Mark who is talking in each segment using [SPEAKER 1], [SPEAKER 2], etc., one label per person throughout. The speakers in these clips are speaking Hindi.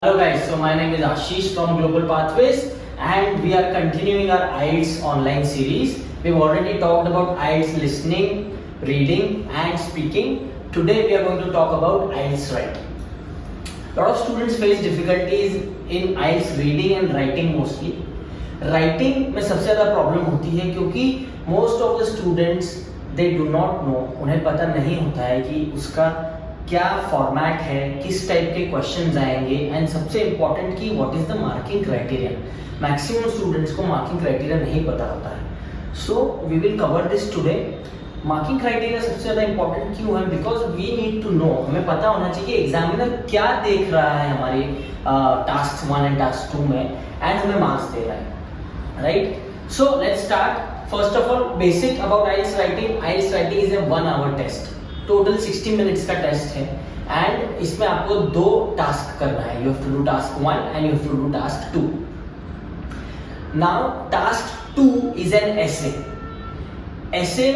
[SPEAKER 1] Hello guys, so my name is Ashish from Global Pathways and we are continuing our IELTS online series. We've already talked about IELTS listening, reading and speaking. Today we are going to talk about IELTS writing. A lot of students face difficulties in IELTS reading and writing mostly. Writing में सबसे ज़्यादा प्रॉब्लम होती है क्योंकि most of the students they do not know, उन्हें पता नहीं होता है कि उसका क्या फॉर्मेट है, किस टाइप के क्वेश्चंस आएंगे एंड सबसे इम्पोर्टेंट कि what is the marking criteria. Maximum students को मार्किंग क्राइटेरिया नहीं पता होता है. So we will cover this today. Marking criteria सबसे ज़्यादा इंपॉर्टेंट क्यों है? Because we need to know, हमें पता होना चाहिए कि एग्जामिनर क्या देख रहा है हमारे टास्क 1 एंड टास्क 2 में एंड हमें मार्क्स दे रहा है, right? So let's start. First of all basic about IELTS writing. IELTS writing is a 1 hour test. Total 60 minutes का टेस्ट है एंड इसमें आपको 2 टास्क करना है. You have to do task 1 and you have to do task 2. Now task 2 is an essay. Essay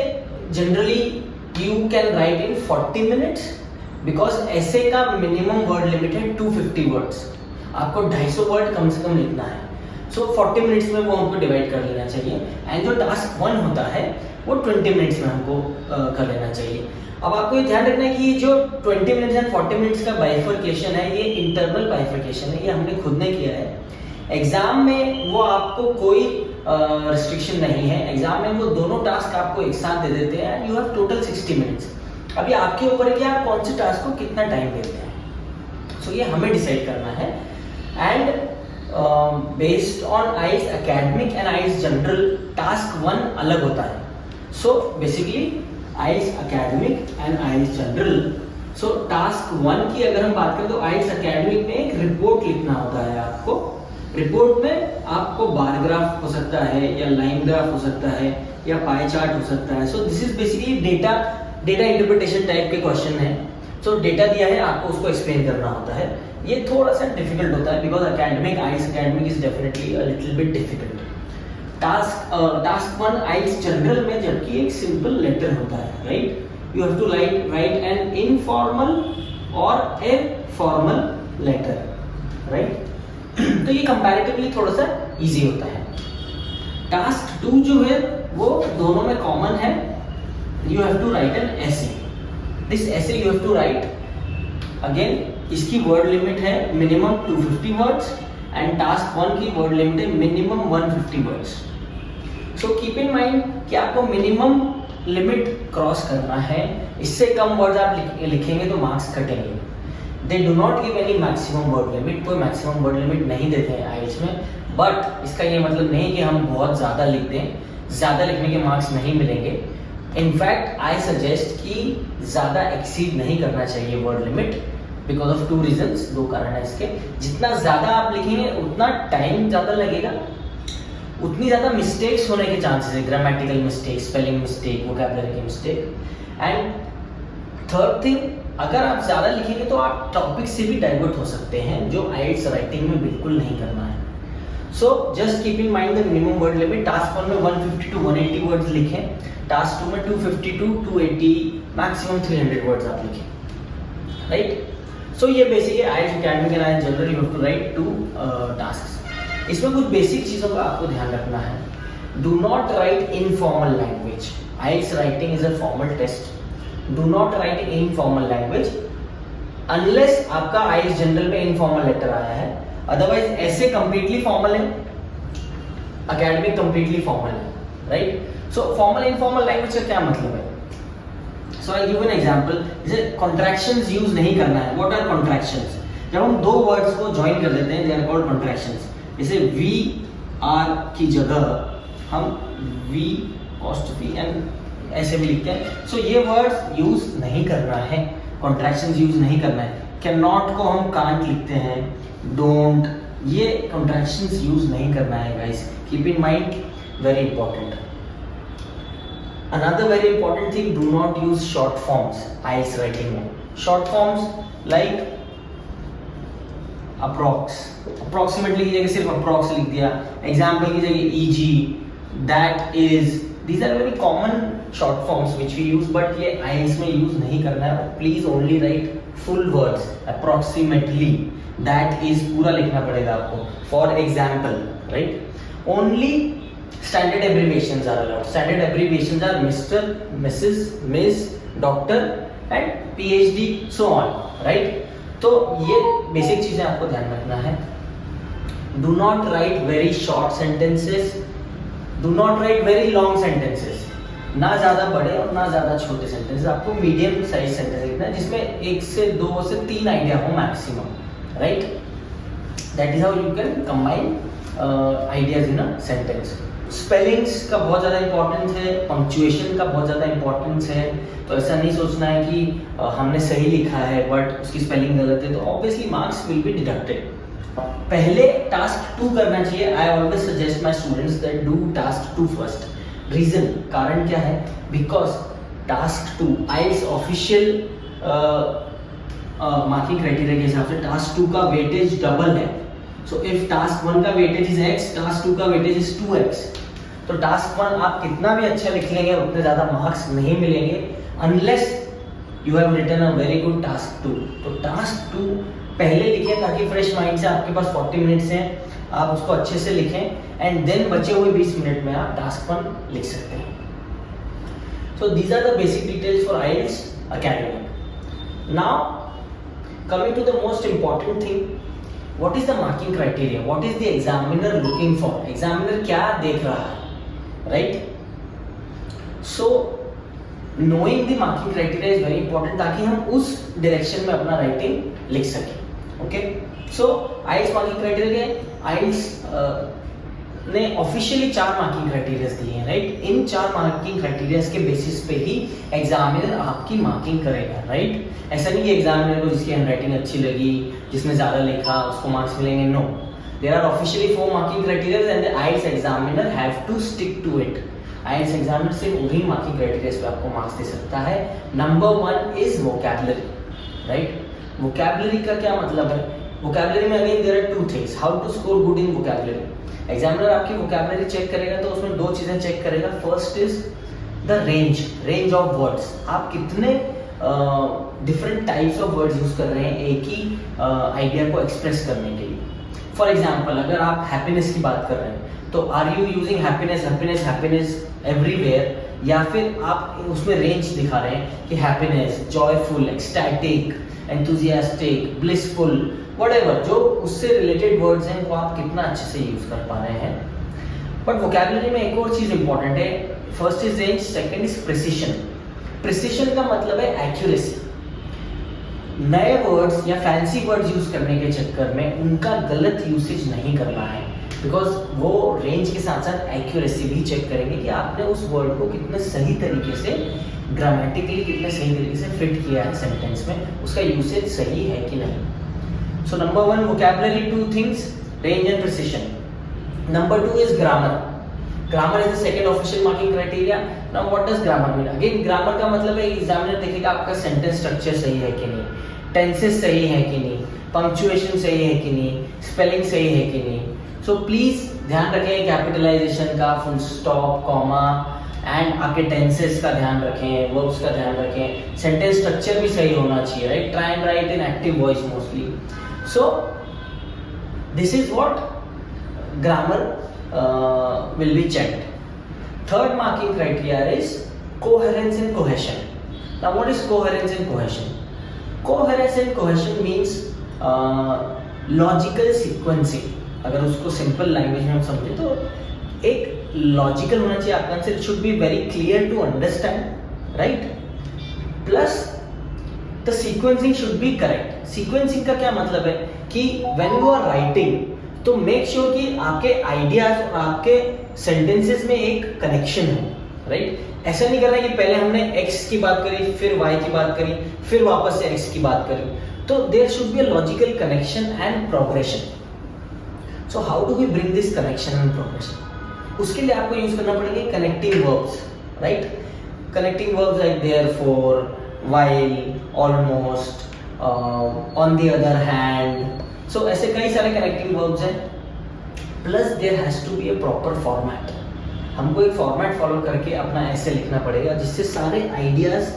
[SPEAKER 1] generally you can write in 40 minutes because essay का मिनिमम वर्ड लिमिट है 250 वर्ड्स. आपको 250 वर्ड कम से कम लिखना है. सो 40 मिनट्स में वो हमको डिवाइड कर लेना चाहिए एंड जो टास्क 1 होता है वो 20 मिनट्स में हमको कर लेना चाहिए. अब आपको ये ध्यान रखना है कि जो 20 मिनट्स एंड 40 मिनट्स का बाइफर्केशन है ये इंटरनल बाइफर्केशन है, ये हमने खुद ने किया है. एग्जाम में वो आपको कोई रिस्ट्रिक्शन नहीं है. एग्जाम में वो दोनों टास्क आपको एक साथ दे देते हैं and you have total 60 minutes. अभी आपके ऊपर है कि आप कौन से टास्क को कितना टाइम देते हैं. सो ये हमें डिसाइड करना है and based on IELTS academic and IELTS general task 1 अलग होता है. So basically IELTS academic and IELTS general. So task 1 की अगर हम बात करें तो आइल्स एकेडमिक में एक रिपोर्ट लिखना होता है आपको. रिपोर्ट में आपको बार ग्राफ हो सकता है या लाइन ग्राफ हो सकता है या पाई चार्ट हो सकता है. So this is basically data interpretation type के क्वेश्चन है. सो डेटा दिया है, आपको उसको एक्सप्लेन करना होता है. ये थोड़ा सा डिफिकल्ट होता है because academic IELTS academic is definitely a little bit difficult. Task 1 IELTS general में जबकि एक सिंपल लेटर होता है, right? You have to write an informal और ए फॉर्मल लेटर, राइट? तो ये कंपैरेटिवली थोड़ा सा इजी होता है. टास्क 2 जो है वो दोनों में कॉमन है. You have to write an essay. This essay you have to write. Again इसकी वर्ड लिमिट है मिनिमम 250 वर्ड्स एंड टास्क 1 की वर्ड लिमिट है minimum 150 words. So keep in mind कि आपको मिनिमम लिमिट क्रॉस करना है. इससे कम वर्ड्स आप लिखेंगे तो मार्क्स कटेंगे. They do not give any maximum word limit. कोई मैक्सिमम वर्ड लिमिट नहीं देते हैं आइल्स में. बट इसका ये मतलब नहीं कि हम बहुत ज़्यादा लिख दें. ज़्यादा लिखने के मार्क्स नहीं मिलेंगे. इनफैक्ट आई सजेस्ट कि ज़्यादा एक्सीड नहीं करना चाहिए word limit because of 2 reasons. 2 कारण है इसके. जितना ज़्यादा आप लिखेंगे उतना टाइम ज़्यादा लगेगा, उतनी ज़्यादा मिस्टेक्स होने के चांसेस है. Grammatical mistake, spelling mistake, vocabulary की मिस्टेक. एंड थर्ड थिंग, अगर आप ज़्यादा लिखेंगे तो आप टॉपिक से भी डाइवर्ट हो सकते हैं जो आइल्स राइटिंग में बिल्कुल नहीं करना है. So just keep in mind the minimum word limit. Task 1 में 150 टू 180 वर्ड्स लिखें. टास्क 2 में 250 टू 280, मैक्सिमम 300 वर्ड्स आप लिखें, राइट? सो ये बेसिक है IELTS academic and IELTS general. You have to write 2 task. इसमें कुछ बेसिक चीज़ों का आपको ध्यान रखना है. Do not write informal language. IELTS writing is a formal test. Do not write informal language unless आपका आइल्स जनरल में इनफॉर्मल लेटर आया है. अदरवाइज ऐसे कंप्लीटली फॉर्मल है, एकेडमिक कंप्लीटली फॉर्मल है, right? So formal informal language का क्या मतलब है? So I give an example. जैसे कॉन्ट्रैक्शंस यूज नहीं करना है. What are contractions? जब हम 2 वर्ड्स को ज्वाइन कर देते हैं दे आर कॉल्ड कॉन्ट्रैक्शंस. जैसे वी आर की जगह हम वी ऑस्टफी एंड ऐसे भी लिखते हैं. सो ये वर्ड्स यूज नहीं करना है, कॉन्ट्रैक्शंस यूज नहीं करना है. कैन नॉट को हम कांट लिखते हैं, डोंट, ये कॉन्ट्रैक्शंस यूज नहीं करना है guys. Keep in mind, very important. Another very important thing, do not use short forms IELTS writing में. शॉर्ट फॉर्म्स लाइक अप्रोक्सीमेटली की जगह सिर्फ अप्रोक्स लिख दिया. एग्जाम्पल की जगह e g, that is, These are very common short forms which we use, but ये IELTS में use नहीं करना है. Please only write full words, approximately. That is पूरा लिखना पड़ेगा आपको. For example, right? Only standard abbreviations are allowed. Standard abbreviations are Mr., Mrs., Ms., Doctor and PhD, so on, right? तो ये basic चीजें आपको ध्यान रखना है. Do not write very short sentences. Do not write very long sentences. ना ज़्यादा बड़े और ना ज़्यादा छोटे सेंटेंसेस. आपको मीडियम साइज सेंटेंस लिखना है जिसमें 1 से 2 से 3 आइडिया हो maximum, right? That is how you can combine ideas in a sentence. Spellings का बहुत ज़्यादा इंपॉर्टेंस है, पंक्चुएशन का बहुत ज़्यादा इंपॉर्टेंस है. तो ऐसा नहीं सोचना है कि हमने सही लिखा है बट उसकी स्पेलिंग गलत है, तो obviously marks will be deducted. पहले टास्क 2 करना चाहिए. I always suggest my students that do task 2 first. Reason, कारण क्या है? Because task 2 IELTS official marking criteria के हिसाब से टास्क 2 का वेटेज डबल है. सो इफ टास्क 1 का वेटेज इज x, टास्क 2 का वेटेज इज 2x. तो टास्क 1 आप कितना भी अच्छा लिख लेंगे उतने ज्यादा मार्क्स नहीं मिलेंगे unless you have written a very good task 2. तो टास्क 2 पहले लिखें ताकि फ्रेश माइंड से, आपके पास 40 मिनट्स हैं, आप उसको अच्छे से लिखें एंड देन बचे हुए 20 मिनट में आप टास्क 1 लिख सकते हैं. So these are the basic details for IELTS academy. Now coming to the most important thing, what is the marking criteria, what is the examiner looking for. Examiner क्या देख रहा है, right? So knowing the marking criteria is very important ताकि हम उस डायरेक्शन में अपना राइटिंग लिख सकें. ओके, सो आईएलटीएस मार्किंग क्राइटेरिया, आईएलटीएस ने ऑफिशियली 4 मार्किंग क्राइटेरियाज दिए हैं, राइट? इन 4 मार्किंग क्राइटेरियाज के बेसिस पे ही एग्जामिनर आपकी मार्किंग करेगा, राइट? ऐसा नहीं कि एग्जामिनर को जिसकी हैंडराइटिंग अच्छी लगी, जिसने ज्यादा लिखा उसको मार्क्स मिलेंगे. No, there are officially 4 marking criterias and the IELTS examiner have to stick to it. IELTS examiner सिर्फ उन्हीं मार्किंग क्राइटेरियाज पे आपको मार्क्स दे सकता है. Number 1 is vocabulary, right? Vocabulary का क्या मतलब है? वोकैबुलरी में again there are 2 things. How to score good in vocabulary. Examiner आपकी वोकैबुलरी चेक करेगा तो उसमें 2 चीजें चेक करेगा. First is the range of words. आप कितने different types of words use कर रहे हैं एक ही आइडिया को एक्सप्रेस करने के लिए. फॉर एग्जाम्पल, अगर आप हैप्पीनेस की बात कर रहे हैं तो are you using happiness happiness happiness everywhere, या फिर आप उसमें रेंज दिखा रहे हैं कि happiness, joyful, ecstatic, enthusiastic, blissful, whatever जो उससे रिलेटेड वर्ड्स हैं वो आप कितना अच्छे से यूज कर पा रहे हैं. बट वोकैबुलरी में एक और चीज इंपॉर्टेंट है. First is range, second is precision. Precision का मतलब है एक्यूरेसी. नए वर्ड्स या फैंसी वर्ड्स यूज करने के चक्कर में उनका गलत यूसेज नहीं करना है, बिकॉज वो रेंज के साथ साथ एक्यूरेसी भी चेक करेंगे कि आपने उस वर्ड को कितने सही तरीके से, ग्रामेटिकली कितने सही तरीके से फिट किया है सेंटेंस में, उसका यूसेज सही है कि नहीं. So number 1 vocabulary, 2 things, range and precision. Number 2 is grammar. Grammar is the second official marking criteria. Now what does grammar mean? Again grammar का मतलब है एग्जामिनर देखेगा आपका सेंटेंस स्ट्रक्चर सही है कि नहीं, टेंसेस सही है कि नहीं, पंक्चुएशन सही है कि नहीं, स्पेलिंग सही है कि नहीं. सो प्लीज ध्यान रखें कैपिटलाइजेशन का, फुल स्टॉप, कॉमा एंड आपके टेंसेस का ध्यान रखें, वर्ब्स का ध्यान रखें. सेंटेंस स्ट्रक्चर भी सही होना चाहिए, right? Try and right in active voice mostly. So this is what grammar will be checked. Third marking criteria is coherence and cohesion. Now what is coherence and cohesion? Coherence and cohesion means logical sequencing. अगर उसको सिंपल लैंग्वेज में हम समझे तो एक लॉजिकल होना चाहिए आपका answer. It should be very clear to understand, right? Plus the sequencing should be correct. Sequencing का क्या मतलब है कि व्हेन यू आर राइटिंग तो मेक श्योर कि आपके आइडियाज और आपके सेंटेंसेस में एक कनेक्शन हो, राइट? ऐसा नहीं करना है कि पहले हमने x की बात करी, फिर y की बात करी, फिर वापस से x की बात करी. तो there should be a logical connection and progression. So how do we bring this connection and progression? उसके लिए आपको यूज करना पड़ेंगे connecting verbs, right? Connecting verbs like therefore, while, almost, on the other hand. So ऐसे कई सारे कनेक्टिंग वर्ब्स हैं. Plus there has to be a proper format. हमको एक फॉर्मेट फॉलो करके अपना ऐसे लिखना पड़ेगा जिससे सारे आइडियाज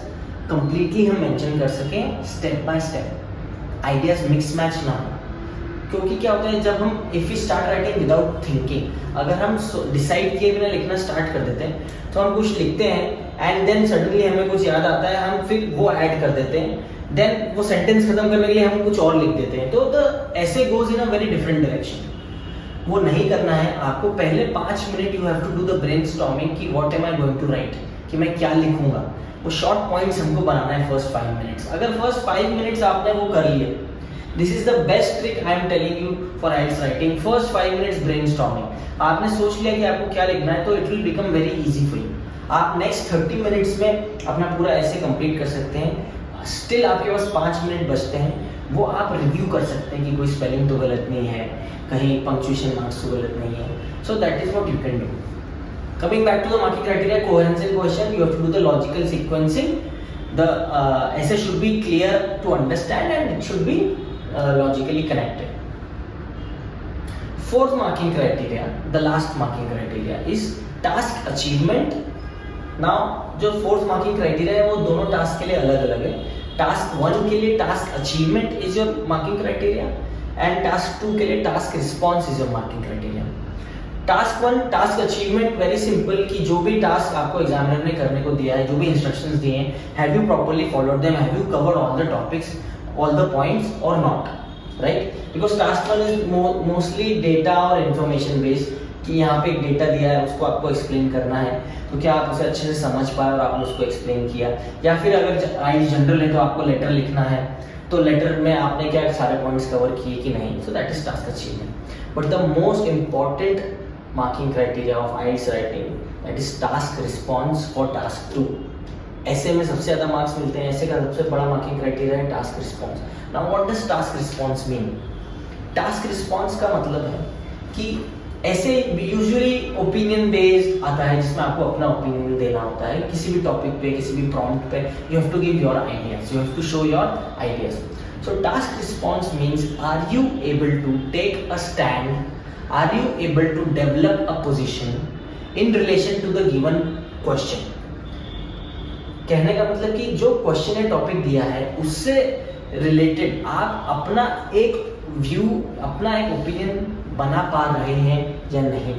[SPEAKER 1] कंप्लीटली हम मेंशन कर सकें, step by step, ideas mix match ना हो। क्योंकि क्या होता है, जब हम if we start writing without thinking, अगर हम डिसाइड किए बिना लिखना स्टार्ट कर देते हैं तो हम कुछ लिखते हैं एंड देन सडनली हमें कुछ याद आता है, हम फिर वो ऐड कर देते हैं, देन वो सेंटेंस खत्म करने के लिए हम कुछ और लिख देते हैं, तो the essay goes in a very different direction. वो नहीं करना है आपको। पहले 5 minute you have to do the brainstorming कि what am I going to write, कि मैं क्या लिखूंगा। वो शॉर्ट पॉइंट्स हमको बनाना है फर्स्ट 5 मिनट्स। अगर फर्स्ट 5 मिनट्स आपने वो कर लिए, this is the best trick I am telling you for IELTS writing. First 5 minutes brainstorming, आपने सोच लिया कि आपको क्या लिखना है, तो it will become very easy for you. आप नेक्स्ट 30 मिनट्स में अपना पूरा ऐसे कंप्लीट कर सकते हैं। स्टिल आपके पास 5 मिनट बचते हैं, वो आप रिव्यू कर सकते हैं कि कोई स्पेलिंग तो गलत नहीं है, कहीं पंक्चुएशन मार्क्स तो गलत नहीं है। So that is what you can do. Coming back to the marking criteria, coherence and cohesion, you have to do the logical sequencing. The essay should be clear to understand and it should be logically connected. Fourth marking criteria, the last marking criteria is task achievement. Now, जो fourth marking criteria है वो दोनों task के लिए अलग अलग है। Task 1 के लिए task achievement is your marking criteria and task 2 के लिए task response is your marking criteria. Task 1 task achievement, very simple कि जो भी टास्क आपको एग्जामिनर ने करने को दिया है, जो भी इंस्ट्रक्शंस दिए हैं, have you properly followed them, have you covered all the topics, all the points और not, right? Because task 1 is mostly data और इन्फॉर्मेशन बेस्ड, कि यहाँ पे एक डेटा दिया है उसको आपको एक्सप्लेन करना है, तो क्या आप उसे अच्छे से समझ पाए और आपने उसको एक्सप्लेन किया। या फिर अगर आई जनरल है तो आपको लेटर लिखना है, तो लेटर में आपने क्या सारे पॉइंट्स कवर किए कि नहीं, so that is task achievement. But the most important marking criteria of IELTS writing, that is task response for task 2. ऐसे में सबसे ज़्यादा मार्क्स मिलते हैं, ऐसे का सबसे बड़ा मार्किंग क्राइटेरिया है task response. Now what does task response mean? Task response का मतलब है कि ऐसे यूजुअली ओपिनियन बेस्ड आता है, जिसमें आपको अपना ओपिनियन देना होता है किसी भी टॉपिक पे, किसी भी प्रॉम्प्ट पे। You have to give your ideas, you have to show your ideas. So task response means, are you able to take a stand, are you able to develop a position in relation to the given question? कहने का मतलब कि जो क्वेश्चन है, टॉपिक दिया है, उससे रिलेटेड आप अपना एक व्यू, अपना एक ओपिनियन बना पा रहे हैं या नहीं,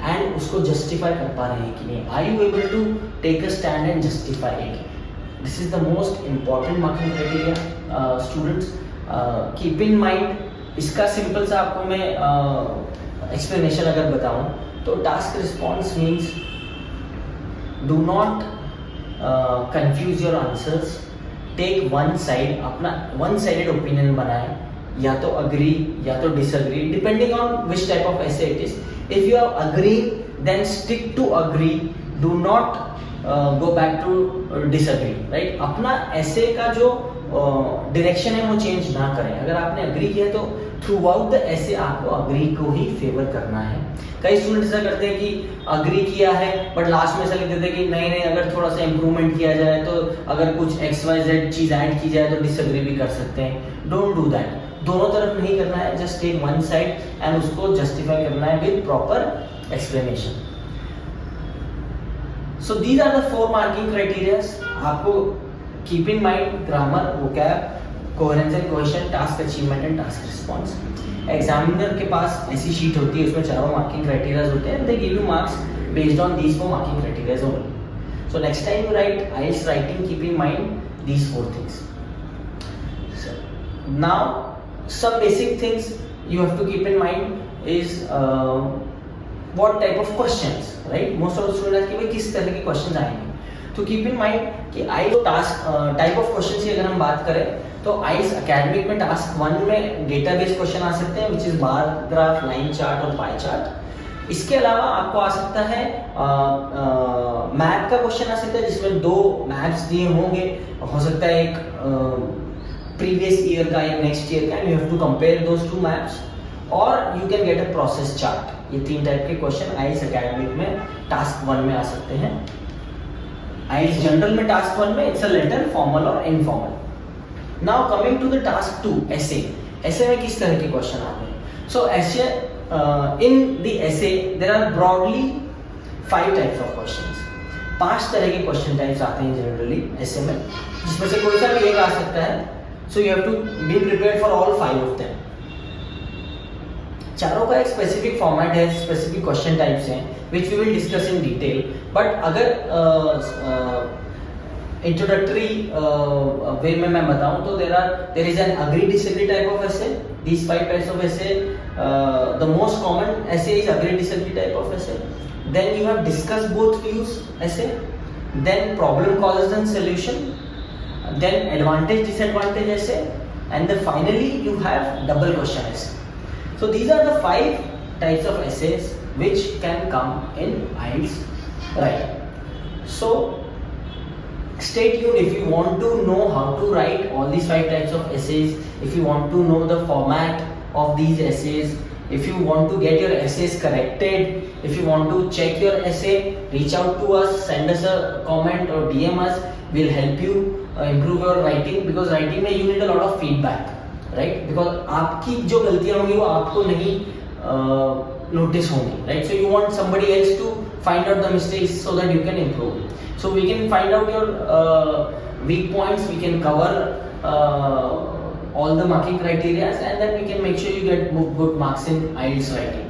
[SPEAKER 1] एंड उसको जस्टिफाई कर पा रहे हैं कि नहीं। Are you able to take a stand and justify it? This is the most important marking criteria students. Keep in mind, इसका सिंपल सा आपको मैं एक्सप्लेनेशन अगर बताऊं तो task response means do not confuse your answers, take one side, अपना वन साइडेड ओपिनियन बनाए, या तो अग्री या तो disagree, depending on which type of essay it is. If you are agree then stick to agree, do not go back to disagree, right? अपना ऐसे का जो डायरेक्शन है वो चेंज ना करें। अगर आपने अग्री किया तो थ्रू आउट द ऐसे आपको अग्री को ही फेवर करना है। कई स्टूडेंट्स ऐसा करते हैं कि अग्री किया है बट लास्ट में ऐसा लिख देते हैं कि नहीं नहीं, अगर थोड़ा सा इंप्रूवमेंट किया जाए, तो अगर कुछ XYZ चीज ऐड की जाए तो डिसअग्री भी कर सकते हैं। डोंट डू दैट, दोनों तरफ नहीं करना है, just take one side and उसको जस्टिफाई करना है with proper explanation. So these are the 4 marking criterias. आपको keep in mind grammar, vocab, coherence and cohesion, task achievement and task response. Examiner के पास ऐसी शीट होती है, उसमें चारों मार्किंग क्राइटेरियाज होते हैं, they give you marks based on these 4 marking criterias only. So next time you right IELTS writing, keep in mind these 4 things. So, now some basic things you have to keep in mind is what type of questions, right? Most of the students कि भाई किस तरह के questions आएंगे, तो कीप इन माइंड कि IELTS task type of question की अगर हम बात करें तो IELTS एकेडमिक में टास्क 1 में डेटा बेस्ड क्वेश्चन आ सकते हैं, which is bar graph, line chart और पाई चार्ट। इसके अलावा आपको आ सकता है मैप का क्वेश्चन आ सकता है, जिसमें 2 मैप्स दिए होंगे, हो सकता है एक प्रीवियस ईयर का, एक नेक्स्ट ईयर का, and you have to compare those 2 maps, और you can get a process chart. ये 3 टाइप के क्वेश्चन IELTS एकेडमिक में टास्क 1 में आ सकते हैं। IELTS जनरल में टास्क 1 में इट्स अ लेटर, फॉर्मल और informal. Now coming to the task 2, essay. ऐसे में किस तरह के क्वेश्चन आते हैं? So essay in the essay there are broadly 5 types of questions, 5 तरह के क्वेश्चन टाइप्स आते हैं जनरली ऐसे में, जिसमें से कोई सा भी एक आ सकता है. So you have to be prepared for all 5 of them. चारों का एक स्पेसिफिक फॉर्मेट है, स्पेसिफिक क्वेश्चन टाइप्स हैं which we will discuss in detail. But अगर इंट्रोडक्टरी वे में मैं बताऊं तो there is an agree disagree type of essay. These 5 types of essay, the most common essay is agree disagree type of essay. Then you have discuss both views essay, then problem causes and solution, then advantage disadvantage essay, and then finally you have double question essay. So these are the 5 types of essays which can come in IELTS writing. So stay tuned if you want to know how to write all these 5 types of essays, if you want to know the format of these essays, if you want to get your essays corrected, if you want to check your essay, reach out to us, send us a comment or DM us. We'll help you improve your writing, because writing में you need a lot of feedback, right? Because आपकी जो गलतियाँ होंगी वो आपको नहीं notice होंगी, right? So you want somebody else to find out the mistakes so that you can improve. So we can find out your weak points, we can cover all the marking criteria, and then we can make sure you get good marks in IELTS writing.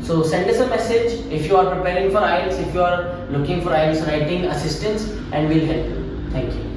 [SPEAKER 1] So send us a message if you are preparing for IELTS, if you are looking for IELTS writing assistance, and we'll help you. Thank you.